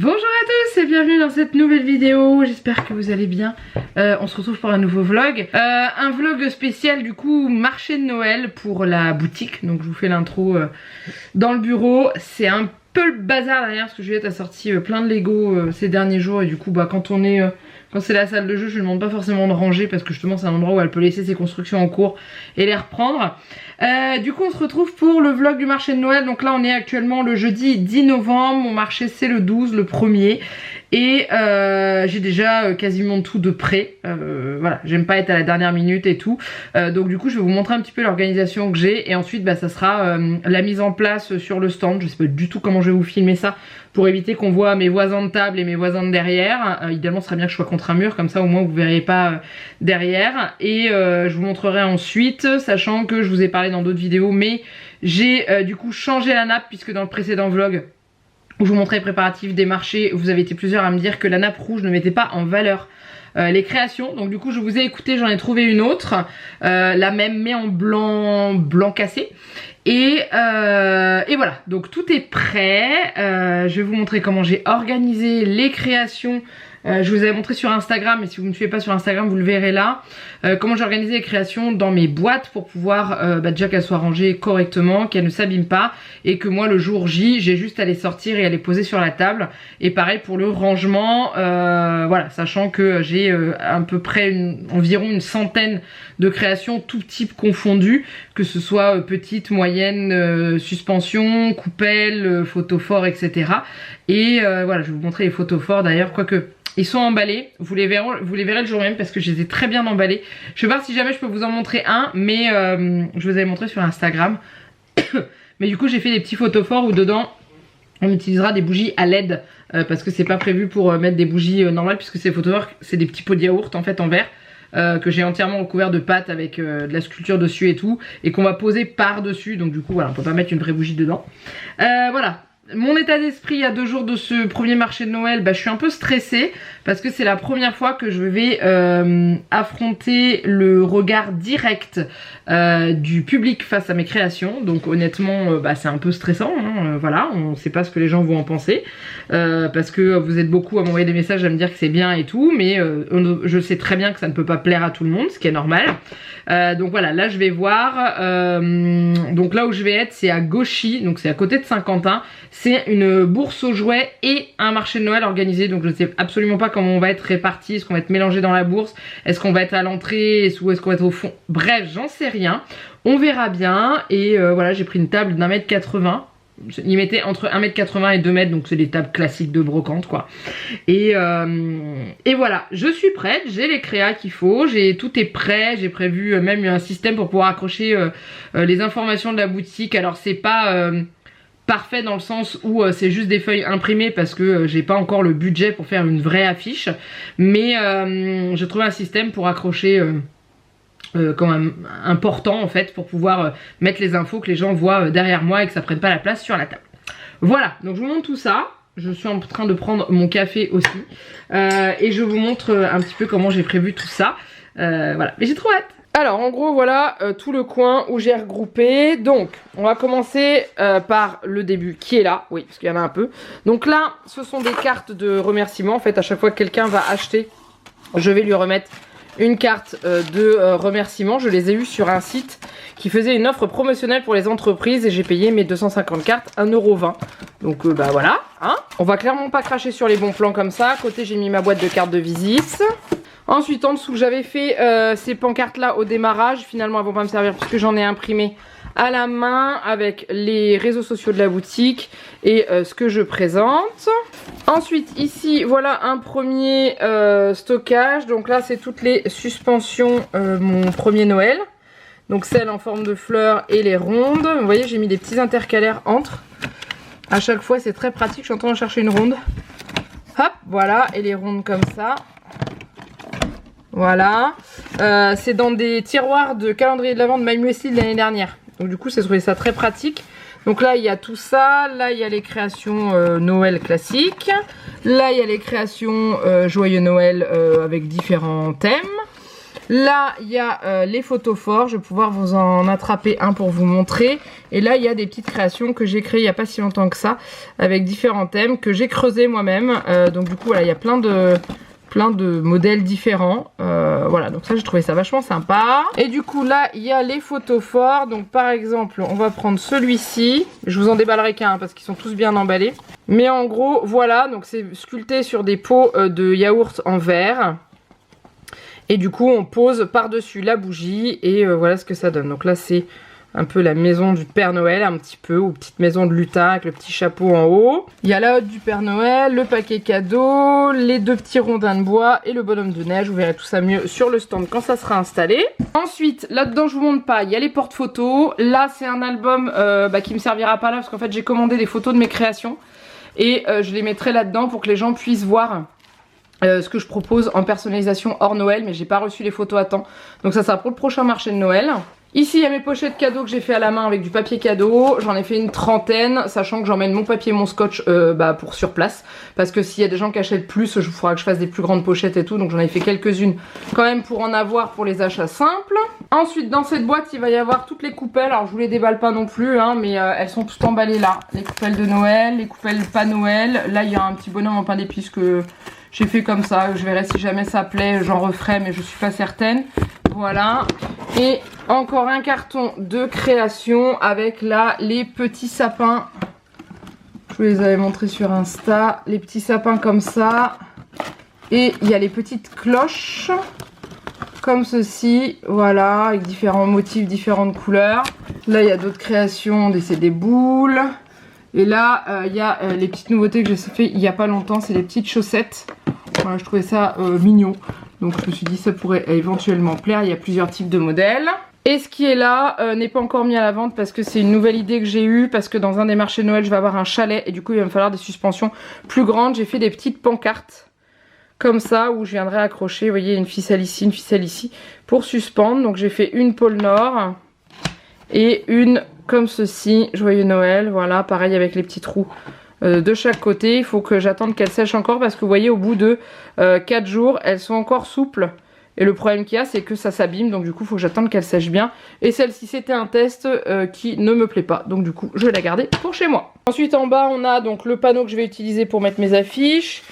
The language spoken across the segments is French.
Bonjour à tous et bienvenue dans cette nouvelle vidéo, j'espère que vous allez bien. On se retrouve pour un nouveau vlog. Un vlog spécial du coup marché de Noël pour la boutique. Donc je vous fais l'intro dans le bureau. C'est un peu le bazar derrière parce que Juliette a sorti plein de Lego ces derniers jours. Et du coup quand on est... quand c'est la salle de jeu, je lui demande pas forcément de ranger parce que justement c'est un endroit où elle peut laisser ses constructions en cours et les reprendre. Du coup on se retrouve pour le vlog du marché de Noël. Donc là on est actuellement le jeudi 10 novembre, mon marché c'est le 12, le 1er. Et j'ai déjà quasiment tout de prêt. Voilà, j'aime pas être à la dernière minute et tout. Donc du coup je vais vous montrer un petit peu l'organisation que j'ai. Et ensuite ça sera la mise en place sur le stand. Je sais pas du tout comment je vais vous filmer ça pour éviter qu'on voit mes voisins de table et mes voisins de derrière. Idéalement ce serait bien que je sois contre un mur, comme ça au moins vous verriez pas derrière. Et je vous montrerai ensuite, sachant que je vous ai parlé dans d'autres vidéos, mais j'ai du coup changé la nappe, puisque dans le précédent vlog où je vous montrais les préparatifs des marchés, vous avez été plusieurs à me dire que la nappe rouge ne mettait pas en valeur les créations. Donc du coup je vous ai écouté, j'en ai trouvé une autre, la même mais en blanc cassé. Et voilà, donc tout est prêt. Je vais vous montrer comment j'ai organisé les créations. Je vous avais montré sur Instagram, mais si vous ne me suivez pas sur Instagram, vous le verrez là. Comment j'ai organisé les créations dans mes boîtes pour pouvoir déjà qu'elles soient rangées correctement, qu'elles ne s'abîment pas, et que moi le jour J, j'ai juste à les sortir et à les poser sur la table. Et pareil pour le rangement, voilà, sachant que j'ai à peu près environ une centaine de créations, tout type confondu, que ce soit petite, moyenne, suspension, coupelle, photophore, etc. Et voilà, je vais vous montrer les photophores d'ailleurs, quoique... ils sont emballés, vous les verrez le jour même parce que je les ai très bien emballés. Je vais voir si jamais je peux vous en montrer un, mais je vous avais montré sur Instagram. Mais du coup j'ai fait des petits photophores où dedans on utilisera des bougies à LED parce que c'est pas prévu pour mettre des bougies normales, puisque ces photophores c'est des petits pots de yaourt en fait en verre. Que j'ai entièrement recouvert de pâte avec de la sculpture dessus et tout, et qu'on va poser par dessus, donc du coup voilà, on peut pas mettre une vraie bougie dedans. Voilà. Mon état d'esprit à 2 jours de ce premier marché de Noël, je suis un peu stressée parce que c'est la première fois que je vais affronter le regard direct du public face à mes créations. Donc honnêtement c'est un peu stressant, hein, voilà, on sait pas ce que les gens vont en penser parce que vous êtes beaucoup à m'envoyer des messages à me dire que c'est bien et tout, mais je sais très bien que ça ne peut pas plaire à tout le monde, ce qui est normal. Donc voilà, là je vais voir, donc là où je vais être c'est à Gauchy, donc c'est à côté de Saint-Quentin. C'est une bourse aux jouets et un marché de Noël organisé, donc je ne sais absolument pas comment on va être répartis. Est-ce qu'on va être mélangé dans la bourse? Est-ce qu'on va être à l'entrée? Ou est-ce qu'on va être au fond? Bref, j'en sais rien, on verra bien. Et voilà, j'ai pris une table d'1,80 m. Il mettait entre 1,80 m et 2 m, donc c'est des tables classiques de brocante quoi. Et voilà, je suis prête, j'ai les créas qu'il faut, tout est prêt, j'ai prévu même un système pour pouvoir accrocher les informations de la boutique. Alors c'est pas parfait dans le sens où c'est juste des feuilles imprimées parce que j'ai pas encore le budget pour faire une vraie affiche, mais j'ai trouvé un système pour accrocher quand même important en fait, pour pouvoir mettre les infos que les gens voient derrière moi et que ça prenne pas la place sur la table. Voilà, donc je vous montre tout ça. Je suis en train de prendre mon café aussi et je vous montre un petit peu comment j'ai prévu tout ça. Voilà, mais j'ai trop hâte. Alors en gros voilà tout le coin où j'ai regroupé. Donc on va commencer par le début qui est là, oui parce qu'il y en a un peu. Donc là ce sont des cartes de remerciement. En fait à chaque fois que quelqu'un va acheter, je vais lui remettre une carte de remerciement. Je les ai eues sur un site qui faisait une offre promotionnelle pour les entreprises et j'ai payé mes 250 cartes 1,20 €. Donc voilà, hein. On va clairement pas cracher sur les bons plans comme ça. À côté j'ai mis ma boîte de cartes de visite. Ensuite en dessous j'avais fait ces pancartes là au démarrage. Finalement elles vont pas me servir puisque j'en ai imprimé à la main avec les réseaux sociaux de la boutique et ce que je présente. Ensuite ici voilà un premier stockage. Donc là c'est toutes les suspensions mon premier Noël. Donc celles en forme de fleurs et les rondes. Vous voyez j'ai mis des petits intercalaires entre. À chaque fois c'est très pratique. Je suis en train de chercher une ronde. Hop voilà, et les rondes comme ça. Voilà, c'est dans des tiroirs de calendrier de l'Avent de My Muesli de l'année dernière. Donc du coup, j'ai trouvé ça très pratique. Donc là, il y a tout ça. Là, il y a les créations Noël classiques. Là, il y a les créations Joyeux Noël avec différents thèmes. Là, il y a les photos forts. Je vais pouvoir vous en attraper un pour vous montrer. Et là, il y a des petites créations que j'ai créées il n'y a pas si longtemps que ça, avec différents thèmes que j'ai creusés moi-même. Donc du coup, voilà, il y a plein de modèles différents. Voilà, donc ça, j'ai trouvé ça vachement sympa. Et du coup, là, il y a les photos forts. Donc par exemple, on va prendre celui-ci. Je vous en déballerai qu'un parce qu'ils sont tous bien emballés. Mais en gros, voilà, donc c'est sculpté sur des pots de yaourt en verre. Et du coup, on pose par-dessus la bougie et voilà ce que ça donne. Donc là, c'est un peu la maison du Père Noël, un petit peu, ou petite maison de lutin avec le petit chapeau en haut. Il y a la hotte du Père Noël, le paquet cadeau, les deux petits rondins de bois et le bonhomme de neige. Vous verrez tout ça mieux sur le stand quand ça sera installé. Ensuite, là-dedans, je vous montre pas, il y a les porte-photos. Là, c'est un album qui me servira pas là parce qu'en fait, j'ai commandé des photos de mes créations. Et je les mettrai là-dedans pour que les gens puissent voir ce que je propose en personnalisation hors Noël, mais j'ai pas reçu les photos à temps. Donc ça sera pour le prochain marché de Noël. Ici il y a mes pochettes cadeaux que j'ai fait à la main avec du papier cadeau. J'en ai fait une trentaine, sachant que j'emmène mon papier et mon scotch pour sur place. Parce que s'il y a des gens qui achètent plus, il faudra que je fasse des plus grandes pochettes et tout. Donc j'en ai fait quelques-unes quand même pour en avoir pour les achats simples. Ensuite dans cette boîte il va y avoir toutes les coupelles. Alors je vous les déballe pas non plus hein, mais elles sont toutes emballées là. Les coupelles de Noël, les coupelles pas Noël. Là il y a un petit bonhomme en pain d'épices que j'ai fait comme ça, je verrai si jamais ça plaît, j'en referai mais je suis pas certaine. Voilà, et encore un carton de création avec là les petits sapins. Je vous les avais montrés sur Insta, les petits sapins comme ça. Et il y a les petites cloches comme ceci, voilà, avec différents motifs, différentes couleurs. Là il y a d'autres créations, c'est des boules. Et là, il y a les petites nouveautés que j'ai fait il n'y a pas longtemps, c'est les petites chaussettes. Voilà, je trouvais ça mignon. Donc je me suis dit ça pourrait éventuellement plaire, il y a plusieurs types de modèles. Et ce qui est là n'est pas encore mis à la vente parce que c'est une nouvelle idée que j'ai eue. Parce que dans un des marchés de Noël, je vais avoir un chalet et du coup il va me falloir des suspensions plus grandes. J'ai fait des petites pancartes comme ça où je viendrai accrocher, vous voyez, une ficelle ici pour suspendre. Donc j'ai fait une pôle Nord et une comme ceci, joyeux Noël, voilà, pareil avec les petits trous de chaque côté. Il faut que j'attende qu'elles sèchent encore parce que vous voyez au bout de 4 jours, elles sont encore souples. Et le problème qu'il y a, c'est que ça s'abîme, donc du coup il faut que j'attende qu'elles sèchent bien. Et celle-ci c'était un test qui ne me plaît pas, donc du coup je vais la garder pour chez moi. Ensuite en bas on a donc le panneau que je vais utiliser pour mettre mes affiches.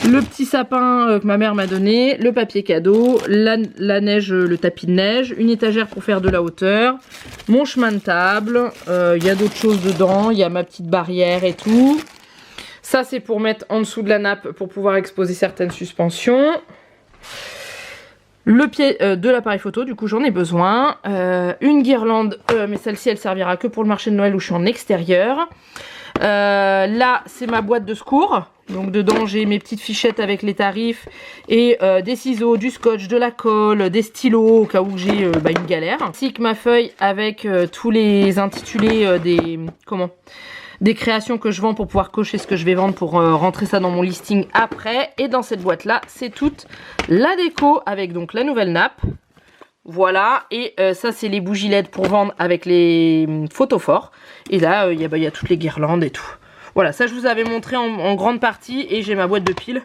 Le petit sapin que ma mère m'a donné, le papier cadeau, la neige, le tapis de neige, une étagère pour faire de la hauteur, mon chemin de table, il y a d'autres choses dedans, il y a ma petite barrière et tout. Ça c'est pour mettre en dessous de la nappe pour pouvoir exposer certaines suspensions. Le pied de l'appareil photo, du coup j'en ai besoin. Une guirlande, mais celle-ci elle servira que pour le marché de Noël où je suis en extérieur. Là c'est ma boîte de secours. Donc dedans j'ai mes petites fichettes avec les tarifs et des ciseaux, du scotch, de la colle, des stylos au cas où j'ai une galère. Ainsi que ma feuille avec tous les intitulés des créations que je vends pour pouvoir cocher ce que je vais vendre pour rentrer ça dans mon listing après. Et dans cette boîte là c'est toute la déco avec donc la nouvelle nappe. Voilà, et ça c'est les bougies LED pour vendre avec les photos forts. Et là il y a toutes les guirlandes et tout. Voilà, ça je vous avais montré en grande partie et j'ai ma boîte de piles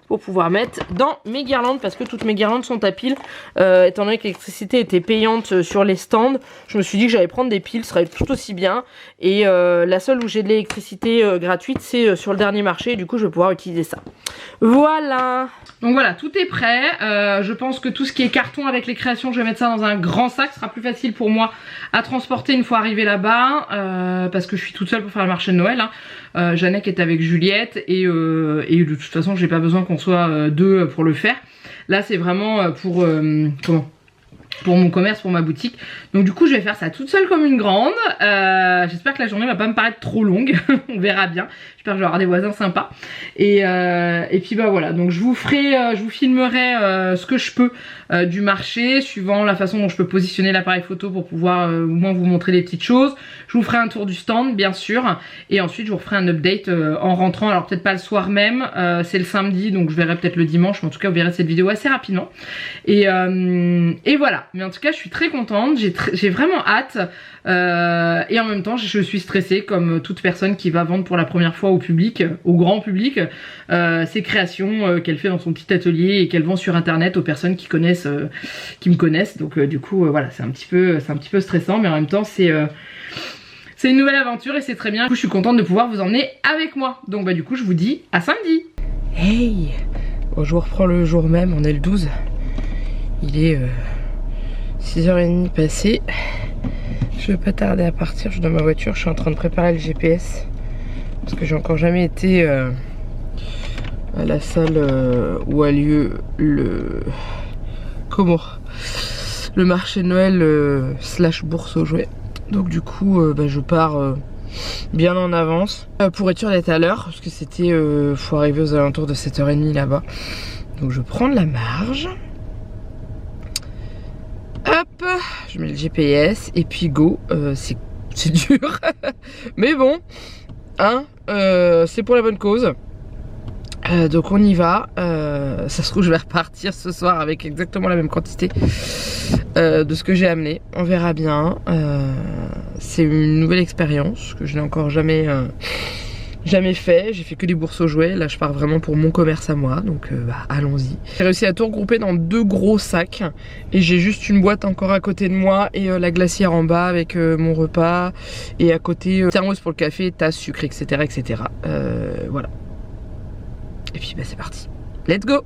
pour pouvoir mettre dans mes guirlandes parce que toutes mes guirlandes sont à piles. Étant donné que l'électricité était payante sur les stands, je me suis dit que j'allais prendre des piles, ce serait tout aussi bien. Et la seule où j'ai de l'électricité gratuite, c'est sur le dernier marché et du coup je vais pouvoir utiliser ça. Voilà. Donc voilà, tout est prêt. Je pense que tout ce qui est carton avec les créations, je vais mettre ça dans un grand sac. Ce sera plus facile pour moi à transporter une fois arrivé là-bas. Parce que je suis toute seule pour faire le marché de Noël. Hein. Jeannette est avec Juliette. Et de toute façon, j'ai pas besoin qu'on soit deux pour le faire. Là, c'est vraiment pour mon commerce, pour ma boutique. Donc du coup je vais faire ça toute seule comme une grande. J'espère que la journée va pas me paraître trop longue. On verra bien. J'espère que je vais avoir des voisins sympas. Et puis bah voilà, donc je vous filmerai ce que je peux du marché, suivant la façon dont je peux positionner l'appareil photo pour pouvoir au moins vous montrer les petites choses. Je vous ferai un tour du stand bien sûr. Et ensuite je vous referai un update en rentrant. Alors peut-être pas le soir même, c'est le samedi, donc je verrai peut-être le dimanche. Mais en tout cas vous verrez cette vidéo assez rapidement. Et voilà. Mais en tout cas je suis très contente, j'ai vraiment hâte. Et en même temps je suis stressée comme toute personne qui va vendre pour la première fois au public, au grand public, ses créations qu'elle fait dans son petit atelier et qu'elle vend sur internet aux personnes qui connaissent, qui me connaissent. Donc du coup voilà, c'est un petit peu stressant, mais en même temps c'est une nouvelle aventure et c'est très bien. Du coup je suis contente de pouvoir vous emmener avec moi. Donc bah du coup je vous dis à samedi. Hey, bon, je vous reprends le jour même, on est le 12. Il est 6h30 passé. Je vais pas tarder à partir, je suis dans ma voiture, je suis en train de préparer le GPS. Parce que j'ai encore jamais été à la salle où a lieu le marché de Noël slash bourse aux jouets. Donc du coup je pars bien en avance pour être sûr d'être à l'heure, parce que c'était faut arriver aux alentours de 7h30 là-bas. Donc je prends de la marge. Hop, je mets le GPS et puis go. C'est dur mais bon hein, c'est pour la bonne cause. Donc on y va. Ça se trouve je vais repartir ce soir avec exactement la même quantité de ce que j'ai amené. On verra bien. C'est une nouvelle expérience que je n'ai encore jamais fait. J'ai fait que des bourses aux jouets. Là je pars vraiment pour mon commerce à moi. Donc allons-y. J'ai réussi à tout regrouper dans 2 gros sacs. Et j'ai juste une boîte encore à côté de moi. Et la glacière en bas avec mon repas. Et à côté thermos pour le café, tasse, sucre, etc. etc. Voilà. Et puis c'est parti. Let's go!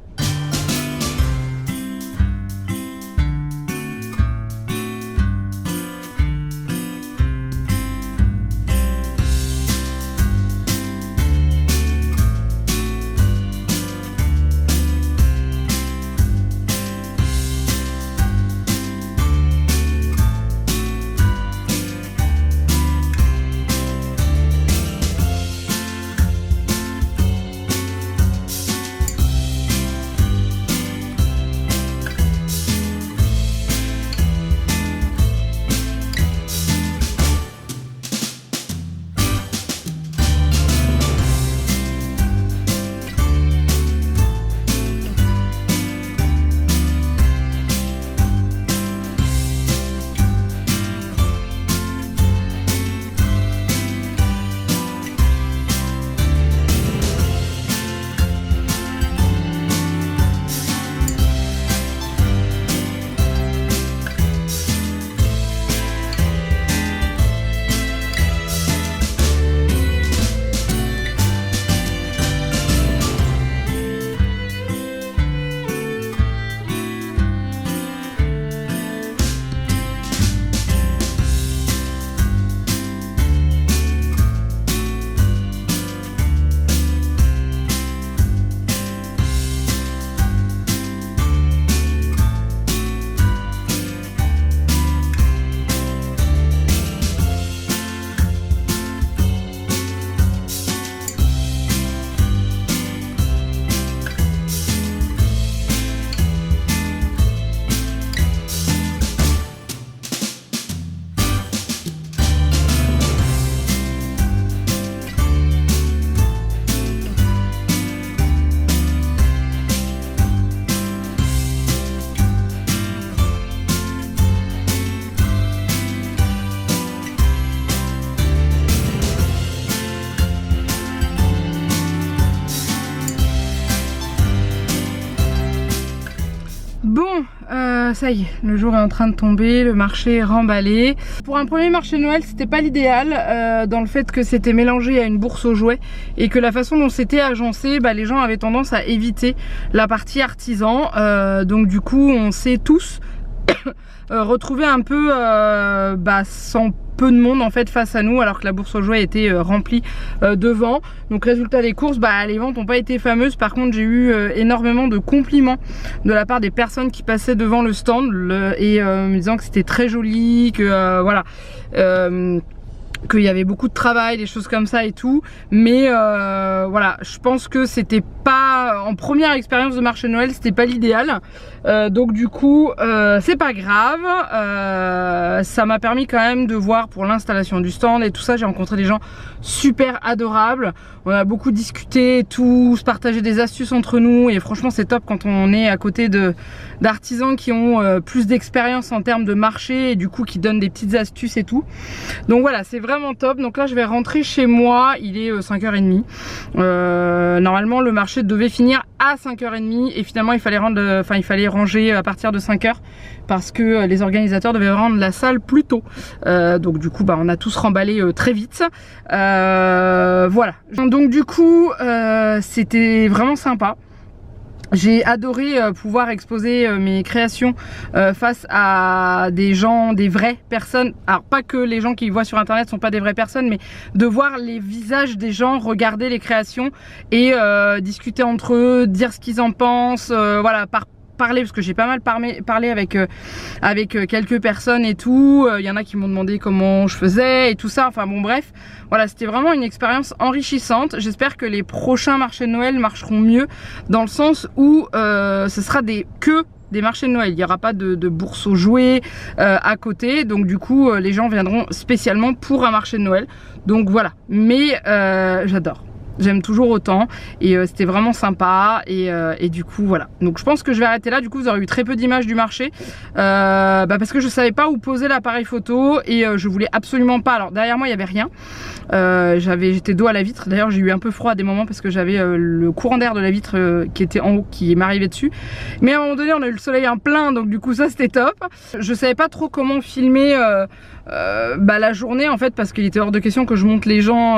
Ça y est, le jour est en train de tomber, le marché est remballé. Pour un premier marché de Noël, c'était pas l'idéal, dans le fait que c'était mélangé à une bourse aux jouets et que la façon dont c'était agencé, les gens avaient tendance à éviter la partie artisan. Donc du coup, on s'est tous retrouvés un peu sans peu de monde en fait face à nous, alors que la bourse aux jouets était remplie devant. Donc résultat des courses, les ventes n'ont pas été fameuses. Par contre j'ai eu énormément de compliments de la part des personnes qui passaient devant le stand et me disant que c'était très joli, que voilà, qu'il y avait beaucoup de travail, des choses comme ça et tout, mais voilà, je pense que c'était pas, en première expérience de marché de Noël, c'était pas l'idéal, donc du coup c'est pas grave, ça m'a permis quand même de voir pour l'installation du stand et tout ça. J'ai rencontré des gens super adorables, on a beaucoup discuté et tout, se partager des astuces entre nous, et franchement c'est top quand on est à côté d'artisans qui ont plus d'expérience en termes de marché et du coup qui donnent des petites astuces et tout. Donc voilà, c'est vraiment top. Donc là je vais rentrer chez moi, il est 5h30, normalement le marché devait finir à 5h30 et finalement il fallait ranger à partir de 5h parce que les organisateurs devaient rendre la salle plus tôt, donc du coup on a tous remballé très vite, voilà. Donc du coup c'était vraiment sympa. J'ai adoré pouvoir exposer mes créations face à des gens, des vraies personnes. Alors pas que les gens qui voient sur internet sont pas des vraies personnes, mais de voir les visages des gens, regarder les créations et discuter entre eux, dire ce qu'ils en pensent, voilà, parler, parce que j'ai pas mal parlé avec quelques personnes et tout. Il y en a qui m'ont demandé comment je faisais et tout ça, enfin bon bref, voilà, c'était vraiment une expérience enrichissante. J'espère que les prochains marchés de Noël marcheront mieux, dans le sens où ce sera que des marchés de Noël, il n'y aura pas de bourse aux jouets à côté, donc du coup les gens viendront spécialement pour un marché de Noël, donc voilà. Mais j'adore, j'aime toujours autant et c'était vraiment sympa et du coup voilà. Donc je pense que je vais arrêter là. Du coup vous aurez eu très peu d'images du marché parce que je savais pas où poser l'appareil photo et je voulais absolument pas. Alors derrière moi il y avait rien, j'étais dos à la vitre. D'ailleurs j'ai eu un peu froid à des moments parce que j'avais le courant d'air de la vitre qui était en haut qui m'arrivait dessus, mais à un moment donné on a eu le soleil en plein, donc du coup ça c'était top. Je savais pas trop comment filmer la journée en fait, parce qu'il était hors de question que je monte les gens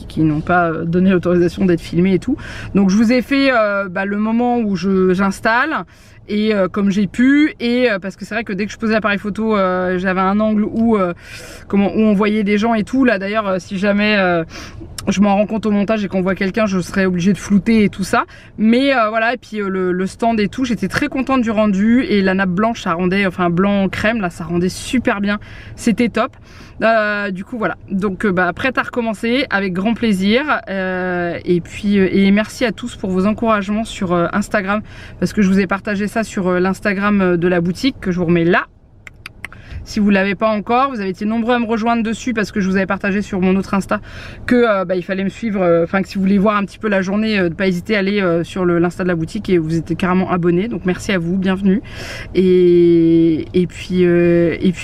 qui n'ont pas donné l'autorisation d'être filmés et tout. Donc je vous ai fait le moment où j'installe et comme j'ai pu, et parce que c'est vrai que dès que je posais l'appareil photo j'avais un angle où on voyait des gens et tout. Là d'ailleurs si jamais je m'en rends compte au montage et qu'on voit quelqu'un, je serais obligée de flouter et tout ça, mais voilà. Et puis le stand et tout, j'étais très contente du rendu, et la nappe blanche ça rendait, enfin blanc crème là, ça rendait super bien, c'était top. Du coup voilà, donc prête à recommencer avec grand plaisir, et puis merci à tous pour vos encouragements sur Instagram, parce que je vous ai partagé ça sur l'Instagram de la boutique que je vous remets là. Si vous ne l'avez pas encore, vous avez été nombreux à me rejoindre dessus parce que je vous avais partagé sur mon autre Insta que il fallait me suivre, enfin que si vous voulez voir un petit peu la journée, ne pas hésiter à aller sur l'Insta de la boutique, et vous étiez carrément abonnés, donc merci à vous, bienvenue. Et puis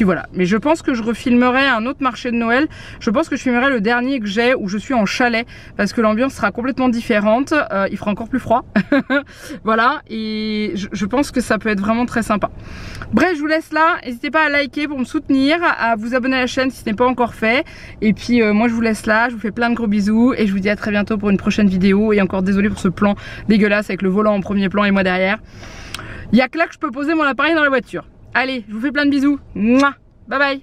voilà. Mais je pense que je refilmerai un autre marché de Noël. Je pense que je filmerai le dernier que j'ai où je suis en chalet, parce que l'ambiance sera complètement différente, il fera encore plus froid. Voilà, et je pense que ça peut être vraiment très sympa. Bref, je vous laisse là, n'hésitez pas à liker pour me soutenir, à vous abonner à la chaîne si ce n'est pas encore fait, et puis moi je vous laisse là, je vous fais plein de gros bisous et je vous dis à très bientôt pour une prochaine vidéo. Et encore désolé pour ce plan dégueulasse avec le volant en premier plan et moi derrière. Il y a que là que je peux poser mon appareil dans la voiture. Allez, je vous fais plein de bisous. Mouah, bye bye.